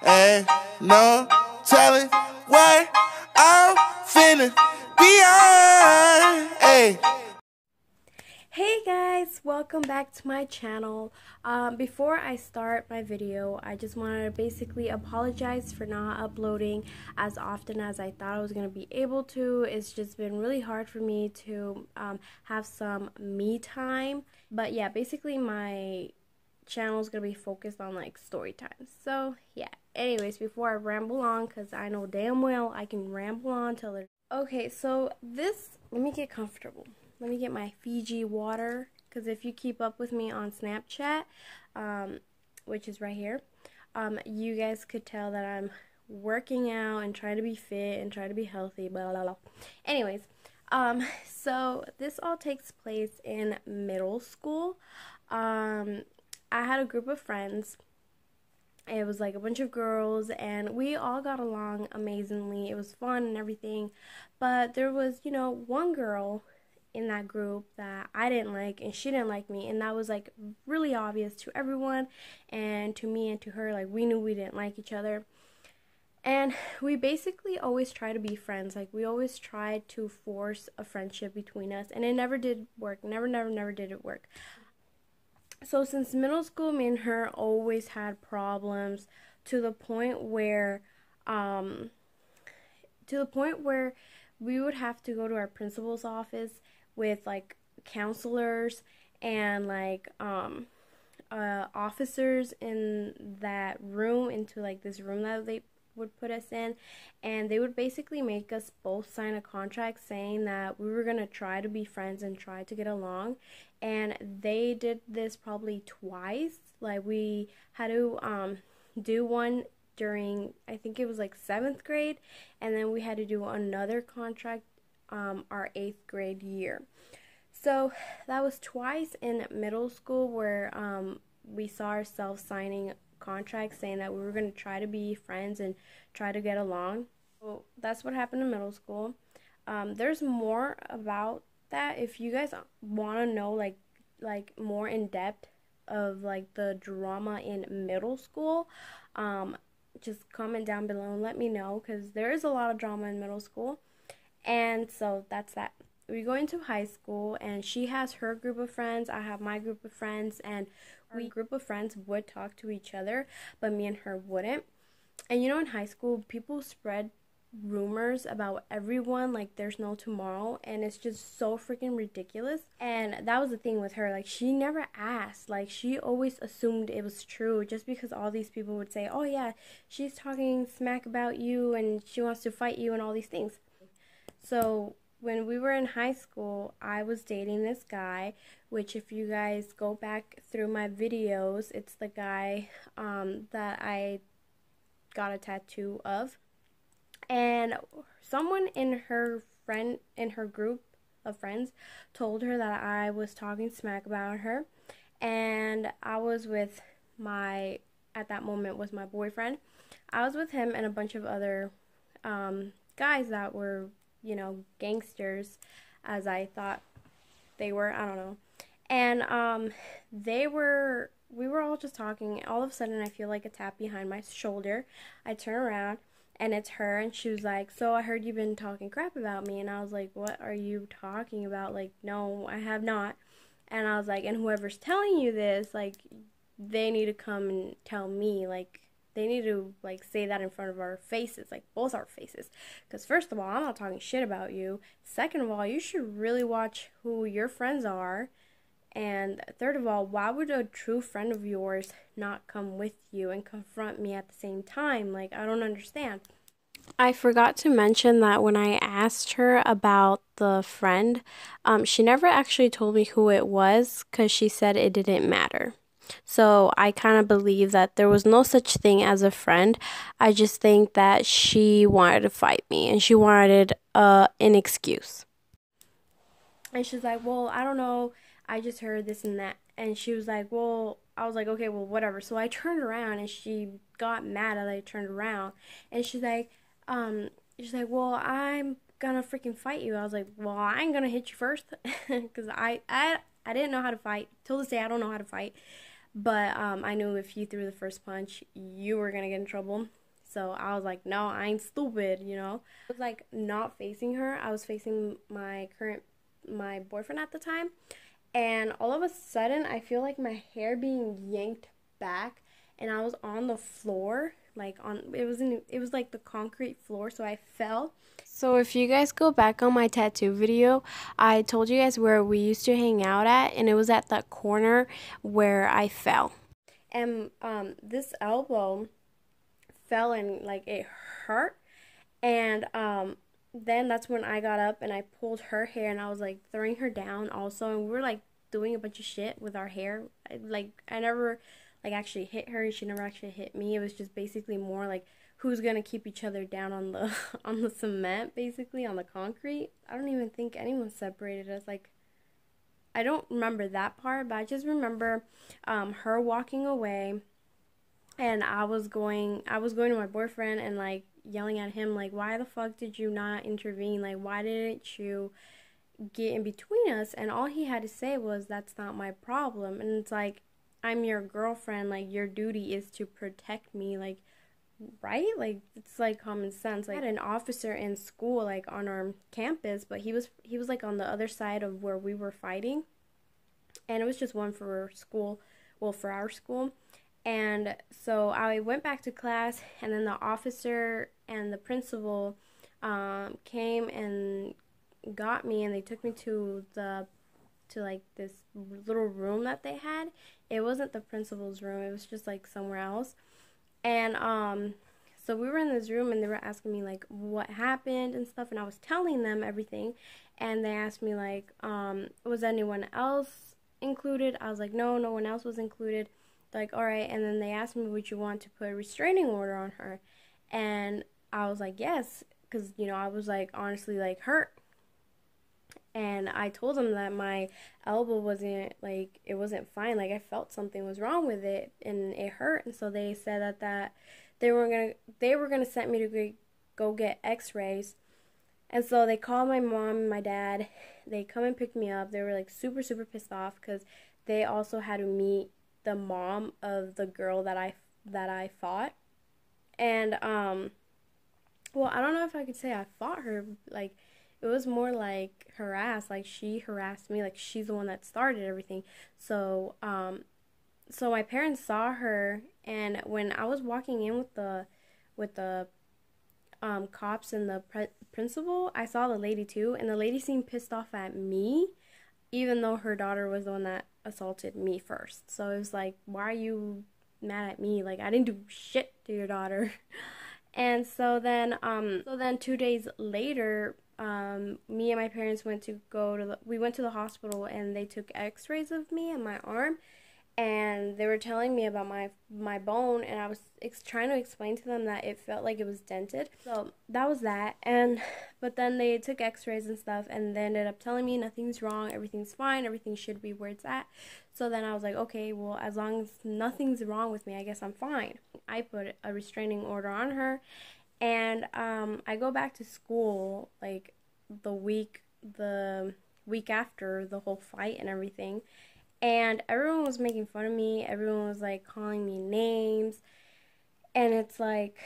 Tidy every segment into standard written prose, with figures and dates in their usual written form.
Ain't no telling what I'm finna be on. Hey. Hey guys, welcome back to my channel. Before I start my video, I just want to basically apologize for not uploading as often as I thought I was going to be able to. It's just been really hard for me to have some me time. But yeah, basically my channel is going to be focused on like story time. So yeah, anyways, before I ramble on, because I know damn well I can ramble on till there's... Okay, so let me get comfortable. Let me get my Fiji water, because if you keep up with me on Snapchat, which is right here, you guys could tell that I'm working out and trying to be fit and trying to be healthy, blah, blah, blah. Anyways, so this all takes place in middle school. I had a group of friends. It was like a bunch of girls, and we all got along amazingly. It was fun and everything, but there was, one girl in that group that I didn't like, and she didn't like me, and that was like really obvious to everyone, and to me and to her. Like, we knew we didn't like each other, and we basically always try to be friends. Like, we always tried to force a friendship between us, and it never did work. Never did it work. So since middle school, me and her always had problems to the point where we would have to go to our principal's office with like counselors and like officers in that room, into like this room that they would put us in, and they would basically make us both sign a contract saying that we were gonna try to be friends and try to get along. And they did this probably twice. Like, we had to do one during, I think it was like 7th grade, and then we had to do another contract our 8th grade year. So that was twice in middle school where we saw ourselves signing contracts saying that we were going to try to be friends and try to get along. So that's what happened in middle school. There's more about that if you guys want to know like more in depth of like the drama in middle school. Just comment down below and let me know, because there is a lot of drama in middle school. And so that's that. We go into high school, and she has her group of friends, I have my group of friends, and our group of friends would talk to each other, but me and her wouldn't. And in high school, people spread rumors about everyone like there's no tomorrow, and it's just so freaking ridiculous. And that was the thing with her. Like, she never asked. Like, she always assumed it was true, just because all these people would say, oh yeah, she's talking smack about you and she wants to fight you and all these things. So when we were in high school, I was dating this guy, which if you guys go back through my videos, it's the guy that I got a tattoo of. And someone in her group of friends told her that I was talking smack about her, and I was with at that moment was my boyfriend. I was with him and a bunch of other guys that were, gangsters, as I thought they were. I don't know. And we were all just talking. All of a sudden, I feel like a tap behind my shoulder. I turn around, and it's her, and she was like, so I heard you've been talking crap about me. And I was like, what are you talking about? Like, no, I have not. And I was like, and whoever's telling you this, like, they need to come and tell me. Like, they need to, like, say that in front of our faces, like, both our faces. Because first of all, I'm not talking shit about you. Second of all, you should really watch who your friends are. And third of all, why would a true friend of yours not come with you and confront me at the same time? Like, I don't understand. I forgot to mention that when I asked her about the friend, she never actually told me who it was, because she said it didn't matter. So I kind of believe that there was no such thing as a friend. I just think that she wanted to fight me, and she wanted an excuse. And she's like, well, I don't know, I just heard this and that. And she was like, well, I was like, okay, well, whatever. So I turned around, and she got mad that I turned around. And she's like, well, I'm gonna freaking fight you. I was like, well, I ain't gonna hit you first. Because I didn't know how to fight. Till this day, I don't know how to fight. But I knew if you threw the first punch, you were gonna get in trouble. So I was like, no, I ain't stupid, you know. I was like not facing her. I was facing my boyfriend at the time. And all of a sudden, I feel like my hair being yanked back, and I was on the floor, like it was like the concrete floor, so I fell. So if you guys go back on my tattoo video, I told you guys where we used to hang out at, and it was at that corner where I fell. And this elbow fell and like it hurt, and then that's when I got up and I pulled her hair and I was like throwing her down also, and we were like doing a bunch of shit with our hair. I never like actually hit her and she never actually hit me. It was just basically more like who's gonna keep each other down on the on the cement, basically on the concrete. I don't even think anyone separated us. Like I don't remember that part, but I just remember her walking away, and I was going to my boyfriend and like yelling at him like, why the fuck did you not intervene? Like, why didn't you get in between us? And all he had to say was, that's not my problem. And it's like, I'm your girlfriend, like your duty is to protect me, like, right? Like it's like common sense. Like I had an officer in school, like on our campus, but he was like on the other side of where we were fighting, and it was just one for school, well, for our school. And so I went back to class, and then the officer and the principal came and got me, and they took me to like this little room that they had. It wasn't the principal's room, it was just like somewhere else. And so we were in this room, and they were asking me like what happened and stuff, and I was telling them everything. And they asked me like, was anyone else included? I was like, no, no one else was included. Like, all right. And then they asked me, would you want to put a restraining order on her? And I was like, yes, because you know I was like honestly like hurt. And I told them that my elbow wasn't like, it wasn't fine, like I felt something was wrong with it and it hurt. And so they said that they were gonna send me to go get x-rays. And so they called my mom and my dad. They come and pick me up. They were like super super pissed off because they also had to meet the mom of the girl that I fought. And well, I don't know if I could say I fought her. Like it was more like harassed. Like she harassed me. Like she's the one that started everything. So so my parents saw her, and when I was walking in with the cops and the principal, I saw the lady too, and the lady seemed pissed off at me, even though her daughter was the one that assaulted me first. So it was like, why are you mad at me? Like I didn't do shit to your daughter. And so then 2 days later, me and my parents went to we went to the hospital, and they took x-rays of me and my arm, and they were telling me about my bone, and I was trying to explain to them that it felt like it was dented. So that was that. But then they took x-rays and stuff, and they ended up telling me nothing's wrong, everything's fine, everything should be where it's at. So then I was like, okay, well, as long as nothing's wrong with me, I guess I'm fine. I put a restraining order on her, and I go back to school like the week after the whole fight and everything. And everyone was making fun of me. Everyone was like calling me names. And it's like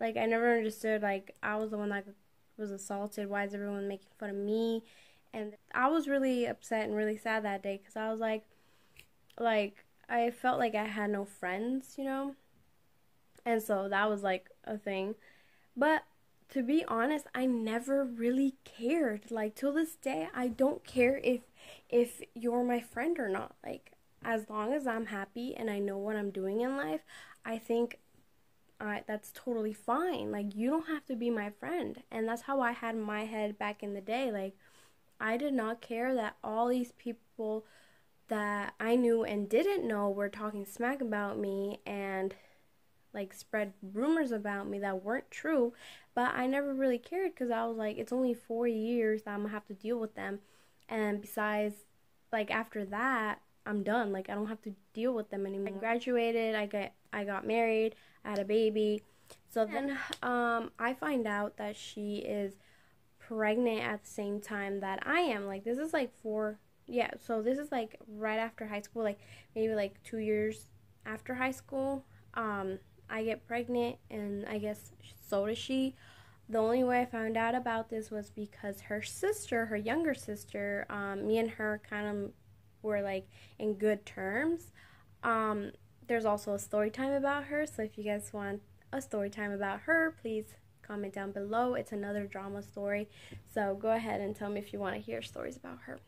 I never understood, like I was the one that was assaulted. Why is everyone making fun of me? And I was really upset and really sad that day, because I was like I felt like I had no friends, you know? And so that was like a thing. But to be honest, I never really cared. Like till this day, I don't care if you're my friend or not. Like as long as I'm happy and I know what I'm doing in life, I think that's totally fine. Like you don't have to be my friend. And that's how I had my head back in the day. Like I did not care that all these people that I knew and didn't know were talking smack about me and like spread rumors about me that weren't true. But I never really cared, because I was like, it's only 4 years that I'm gonna have to deal with them, and besides, like after that I'm done. Like I don't have to deal with them anymore. I graduated, I got married, I had a baby. So then I find out that she is pregnant at the same time that I am. Like this is like yeah, so this is like right after high school, like maybe like 2 years after high school. I get pregnant, and I guess so does she. The only way I found out about this was because her sister, her younger sister, me and her kind of were like in good terms. Um, there's also a story time about her, so if you guys want a story time about her, please comment down below. It's another drama story, so go ahead and tell me if you want to hear stories about her.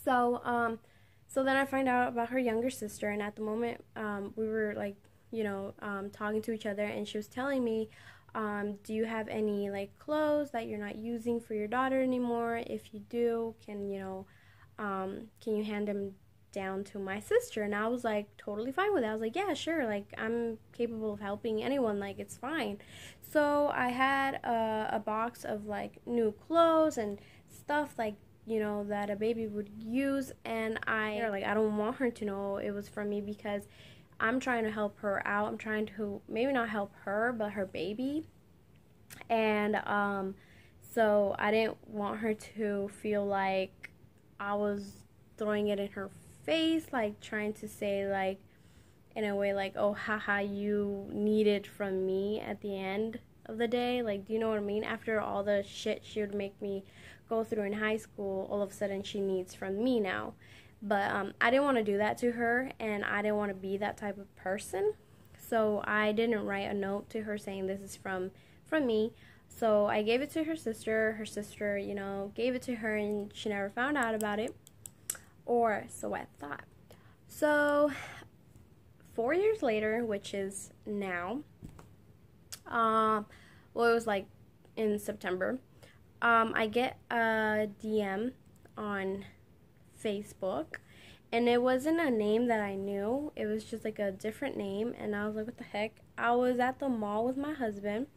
So then I find out about her younger sister, and at the moment, we were like, talking to each other, and she was telling me, do you have any like clothes that you're not using for your daughter anymore? If you do, can you hand them down to my sister? And I was like totally fine with it. I was like, yeah, sure, like I'm capable of helping anyone, like it's fine. So I had a box of like new clothes and stuff like that a baby would use, and I don't want her to know it was from me, because I'm trying to help her out. I'm trying to maybe not help her, but her baby. And so I didn't want her to feel like I was throwing it in her face, like trying to say like in a way like, oh haha, you need it from me at the end of the day. Like, do you know what I mean? After all the shit she would make me go through in high school, all of a sudden she needs from me now. But I didn't want to do that to her, and I didn't want to be that type of person. So I didn't write a note to her saying this is from me. So I gave it to her sister. Her sister, gave it to her, and she never found out about it. Or so I thought. So 4 years later, which is now, well, it was like in September, I get a DM on Facebook, and it wasn't a name that I knew. It was just like a different name, and I was like, what the heck? I was at the mall with my husband,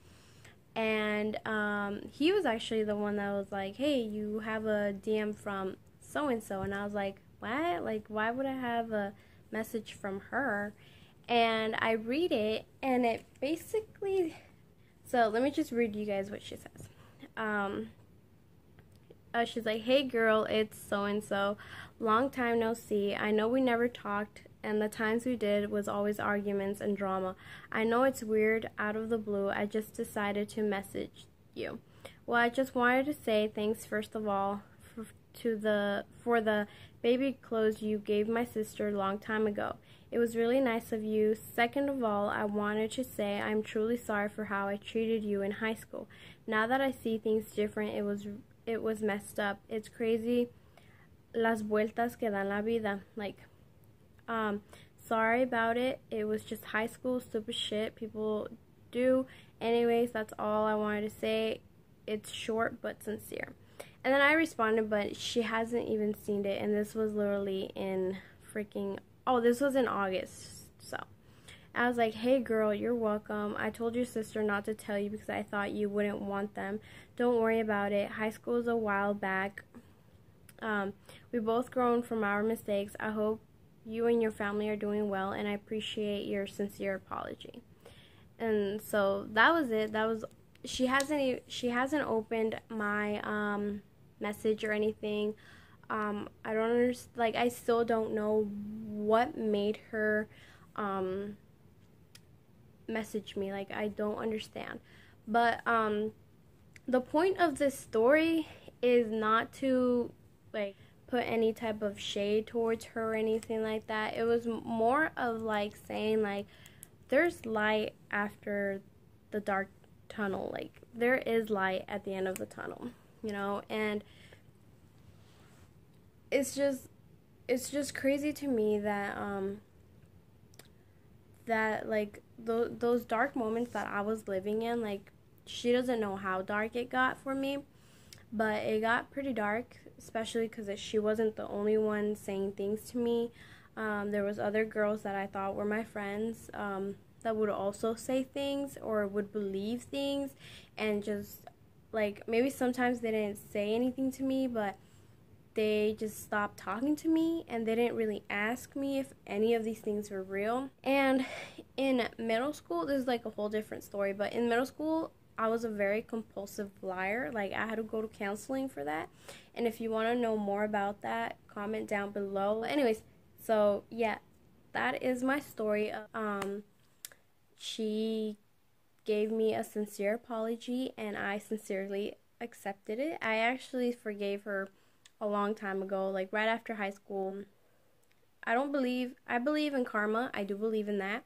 and he was actually the one that was like, hey, you have a DM from so-and-so, and I was like, what? Like, why would I have a message from her? And I read it, and it basically, so let me just read you guys what she says. She's like, hey girl, it's so-and-so. Long time no see. I know we never talked, and the times we did was always arguments and drama. I know it's weird, out of the blue. I just decided to message you. Well, I just wanted to say thanks first of all for the baby clothes you gave my sister a long time ago. It was really nice of you. Second of all, I wanted to say I'm truly sorry for how I treated you in high school. Now that I see things different, it was messed up. It's crazy las vueltas que da la vida. Like, sorry about it. It was just high school, stupid shit people do. Anyways, that's all I wanted to say. It's short but sincere. And then I responded, but she hasn't even seen it, and this was literally in this was in August. So I was like, hey girl, you're welcome. I told your sister not to tell you because I thought you wouldn't want them. Don't worry about it. High school is a while back. We both grown from our mistakes. I hope you and your family are doing well, and I appreciate your sincere apology. And so that was it. She hasn't opened my message or anything. I don't understand. Like, I still don't know what made her message me. Like, I don't understand. But the point of this story is not to like put any type of shade towards her or anything like that. It was more of like saying like there's light after the dark tunnel. Like, there is light at the end of the tunnel, and it's just crazy to me that like those dark moments that I was living in, like, she doesn't know how dark it got for me, but it got pretty dark, especially because she wasn't the only one saying things to me. There was other girls that I thought were my friends that would also say things or would believe things, and just like maybe sometimes they didn't say anything to me, but they just stopped talking to me, and they didn't really ask me if any of these things were real. And in middle school, this is like a whole different story, but in middle school, I was a very compulsive liar. Like, I had to go to counseling for that. And if you want to know more about that, comment down below. But anyways, so yeah, that is my story. She gave me a sincere apology, and I sincerely accepted it. I actually forgave her a long time ago, like right after high school. I believe in karma. I do believe in that.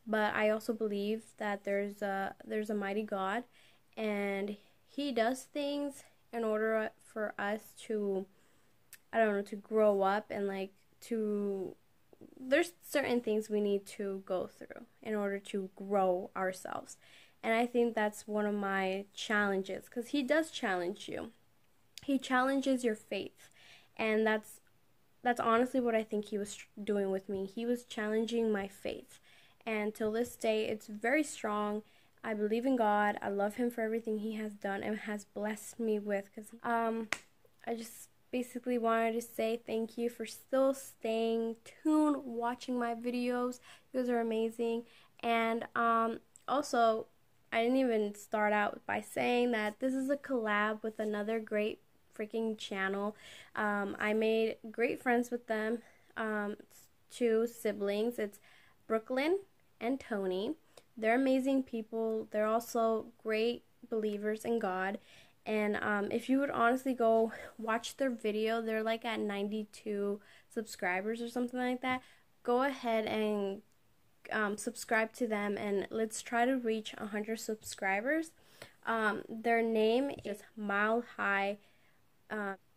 But I also believe that there's a mighty God, and he does things in order for us to, I don't know, to grow up, and like there's certain things we need to go through in order to grow ourselves. And I think that's one of my challenges, because he does challenge you. He challenges your faith. And that's honestly what I think he was doing with me. He was challenging my faith. And till this day, it's very strong. I believe in God. I love him for everything he has done and has blessed me with. Because I just basically wanted to say thank you for still staying tuned, watching my videos. You guys are amazing. And also, I didn't even start out by saying that this is a collab with another great freaking channel. I made great friends with them. It's two siblings. It's Brooklyn and Tony. They're amazing people. They're also great believers in God. And if you would honestly go watch their video, they're like at 92 subscribers or something like that. Go ahead and subscribe to them, and let's try to reach 100 subscribers. Their name is Mile High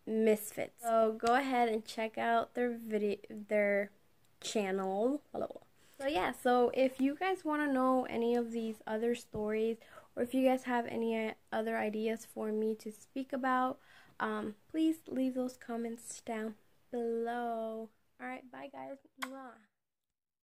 MISFITS. So go ahead and check out their channel. Hello. So yeah, so if you guys want to know any of these other stories, or if you guys have any other ideas for me to speak about, please leave those comments down below. Alright, bye guys. Mwah.